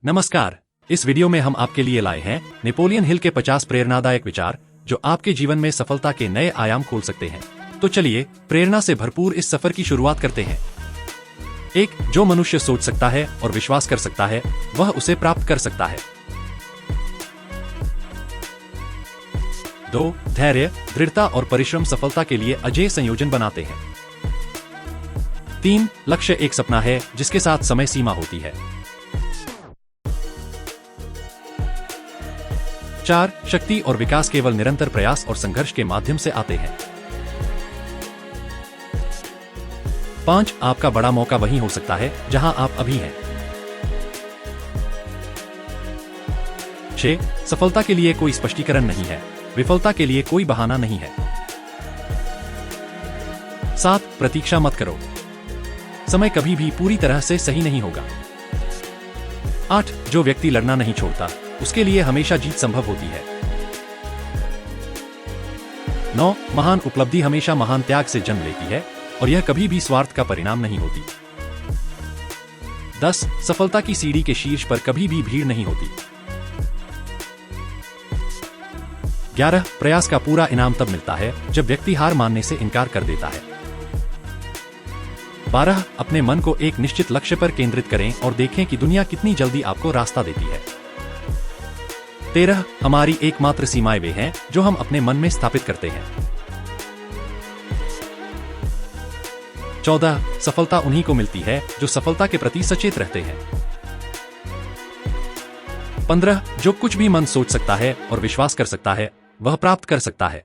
नमस्कार। इस वीडियो में हम आपके लिए लाए हैं नेपोलियन हिल के 50 प्रेरणादायक विचार जो आपके जीवन में सफलता के नए आयाम खोल सकते हैं। तो चलिए प्रेरणा से भरपूर इस सफर की शुरुआत करते हैं। 1. जो मनुष्य सोच सकता है और विश्वास कर सकता है वह उसे प्राप्त कर सकता है। 2. धैर्य, दृढ़ता और परिश्रम सफलता के लिए अजेय संयोजन बनाते हैं। 3. लक्ष्य एक सपना है जिसके साथ समय सीमा होती है। 4. शक्ति और विकास केवल निरंतर प्रयास और संघर्ष के माध्यम से आते हैं। 5. आपका बड़ा मौका वहीं हो सकता है जहां आप अभी हैं। 6. सफलता के लिए कोई स्पष्टीकरण नहीं है, विफलता के लिए कोई बहाना नहीं है। 7. प्रतीक्षा मत करो, समय कभी भी पूरी तरह से सही नहीं होगा। 8. जो व्यक्ति लड़ना नहीं छोड़ता उसके लिए हमेशा जीत संभव होती है। 9. महान उपलब्धि हमेशा महान त्याग से जन्म लेती है और यह कभी भी स्वार्थ का परिणाम नहीं होती। 10. सफलता की सीढ़ी के शीर्ष पर कभी भी भीड़ नहीं होती। 11. प्रयास का पूरा इनाम तब मिलता है जब व्यक्ति हार मानने से इनकार कर देता है। 12. अपने मन को एक निश्चित लक्ष्य पर केंद्रित करें और देखें कि दुनिया कितनी जल्दी आपको रास्ता देती है। 13. हमारी एकमात्र सीमाएं वे हैं जो हम अपने मन में स्थापित करते हैं। 14. सफलता उन्हीं को मिलती है जो सफलता के प्रति सचेत रहते हैं। 15. जो कुछ भी मन सोच सकता है और विश्वास कर सकता है वह प्राप्त कर सकता है।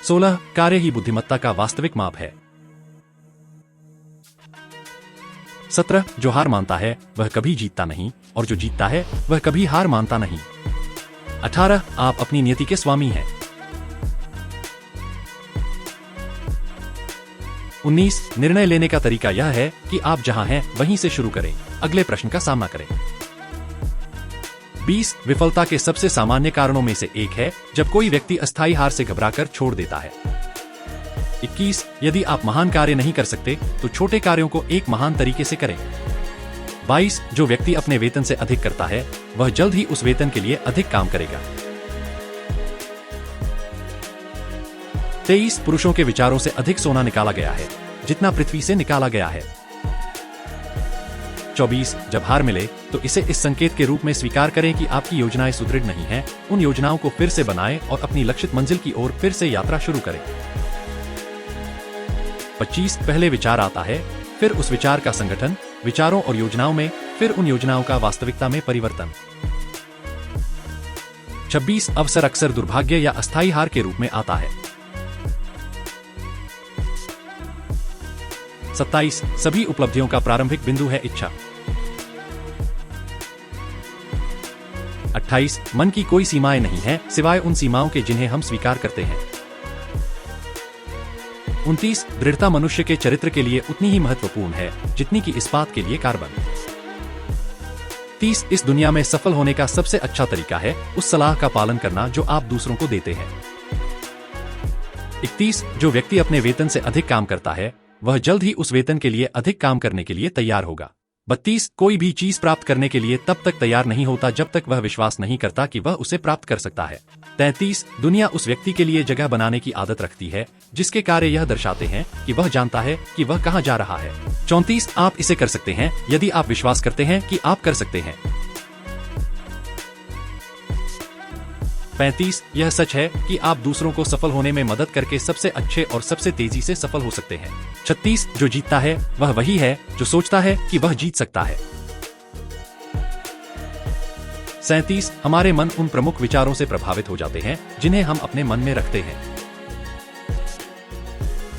16. कार्य ही बुद्धिमत्ता का वास्तविक माप है। 17. जो हार मानता है वह कभी जीतता नहीं और जो जीतता है वह कभी हार मानता नहीं। 18. आप अपनी नियति के स्वामी हैं। 19. निर्णय लेने का तरीका यह है कि आप जहां हैं वहीं से शुरू करें, अगले प्रश्न का सामना करें। 20. विफलता के सबसे सामान्य कारणों में से एक है जब कोई व्यक्ति अस्थायी हार से घबराकर छोड़ देता है। 21. यदि आप महान कार्य नहीं कर सकते तो छोटे कार्यों को एक महान तरीके से करें। 22. जो व्यक्ति अपने वेतन से अधिक करता है वह जल्द ही उस वेतन के लिए अधिक काम करेगा। 23. पुरुषों के विचारों से अधिक सोना निकाला गया है जितना पृथ्वी से निकाला गया है। 24. जब हार मिले तो इसे इस संकेत के रूप में स्वीकार करें कि आपकी योजनाएं सुदृढ़ नहीं हैं, उन योजनाओं को फिर से बनाएं और अपनी लक्षित मंजिल की ओर फिर से यात्रा शुरू करें। 25. पहले विचार आता है, फिर उस विचार का संगठन, विचारों और योजनाओं में, फिर उन योजनाओं का वास्तविकता में परिवर्तन। 26. अवसर अक्सर दुर्भाग्य या अस्थायी हार के रूप में आता है। 27. सभी उपलब्धियों का प्रारंभिक बिंदु है इच्छा। 28. मन की कोई सीमाएं नहीं है सिवाय उन सीमाओं के जिन्हें हम स्वीकार करते हैं। 29. दृढ़ता मनुष्य के चरित्र के लिए उतनी ही महत्वपूर्ण है जितनी कि इस्पात के लिए कार्बन। 30. इस दुनिया में सफल होने का सबसे अच्छा तरीका है उस सलाह का पालन करना जो आप दूसरों को देते हैं। 31. जो व्यक्ति अपने वेतन से अधिक काम करता है वह जल्द ही उस वेतन के लिए अधिक काम करने के लिए तैयार होगा। 32. कोई भी चीज प्राप्त करने के लिए तब तक तैयार नहीं होता जब तक वह विश्वास नहीं करता कि वह उसे प्राप्त कर सकता है। 33. दुनिया उस व्यक्ति के लिए जगह बनाने की आदत रखती है जिसके कार्य यह दर्शाते हैं कि वह जानता है कि वह कहां जा रहा है। 34. आप इसे कर सकते हैं यदि आप विश्वास करते हैं कि आप कर सकते हैं। 35. यह सच है कि आप दूसरों को सफल होने में मदद करके सबसे अच्छे और सबसे तेजी से सफल हो सकते हैं। 36. जो जीतता है वह वही है जो सोचता है कि वह जीत सकता है। 37. हमारे मन उन प्रमुख विचारों से प्रभावित हो जाते हैं जिन्हें हम अपने मन में रखते हैं।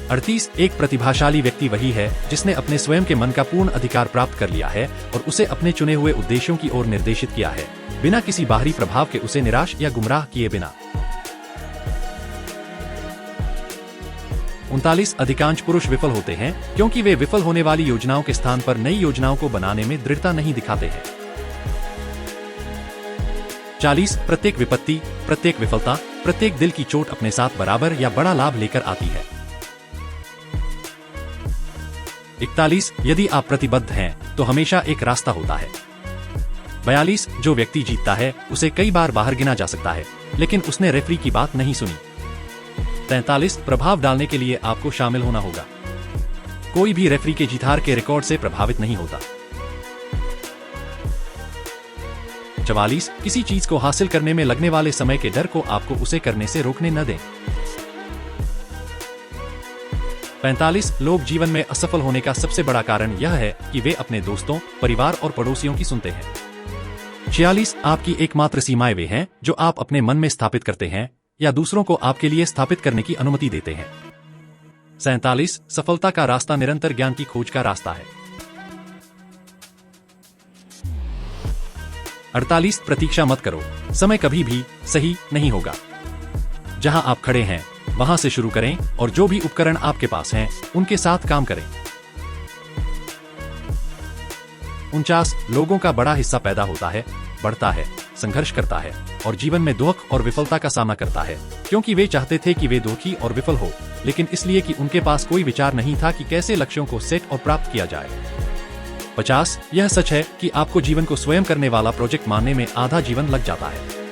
38. एक प्रतिभाशाली व्यक्ति वही है जिसने अपने स्वयं के मन का पूर्ण अधिकार प्राप्त कर लिया है और उसे अपने चुने हुए उद्देश्यों की ओर निर्देशित किया है बिना किसी बाहरी प्रभाव के उसे निराश या गुमराह किए बिना। 39. अधिकांश पुरुष विफल होते हैं क्योंकि वे विफल होने वाली योजनाओं के स्थान पर नई योजनाओं को बनाने में दृढ़ता नहीं दिखाते हैं। 40. प्रत्येक विपत्ति, प्रत्येक विफलता, प्रत्येक दिल की चोट अपने साथ बराबर या बड़ा लाभ लेकर आती है। 41. यदि आप प्रतिबद्ध हैं तो हमेशा एक रास्ता होता है। 42 जो व्यक्ति जीतता है उसे कई बार बाहर गिना जा सकता है, लेकिन उसने रेफरी की बात नहीं सुनी। 43 प्रभाव डालने के लिए आपको शामिल होना होगा। कोई भी रेफरी के जीत-हार के रिकॉर्ड से प्रभावित नहीं होता। 44 किसी चीज को हासिल करने में लगने वाले समय के डर को आपको उसे करने से रोकने न दें। 45 लोग जीवन में असफल होने का सबसे बड़ा कारण यह है कि वे अपने दोस्तों, परिवार और पड़ोसियों की सुनते हैं। 46 आपकी एकमात्र सीमाएं वे हैं जो आप अपने मन में स्थापित करते हैं या दूसरों को आपके लिए स्थापित करने की अनुमति देते हैं। 47 सफलता का रास्ता निरंतर ज्ञान की खोज का रास्ता है। 48 प्रतीक्षा मत करो, समय कभी भी सही नहीं होगा। जहां आप खड़े हैं वहां से शुरू करें और जो भी उपकरण आपके पास हैं उनके साथ काम करें। 49 लोगों का बड़ा हिस्सा पैदा होता है, बढ़ता है, संघर्ष करता है और जीवन में दुख और विफलता का सामना करता है, क्योंकि वे चाहते थे कि वे दुखी और विफल हो, लेकिन इसलिए कि उनके पास कोई विचार नहीं था कि कैसे लक्ष्यों को सेट और प्राप्त किया जाए। 50 यह सच है कि आपको जीवन को स्वयं करने वाला प्रोजेक्ट मानने में आधा जीवन लग जाता है।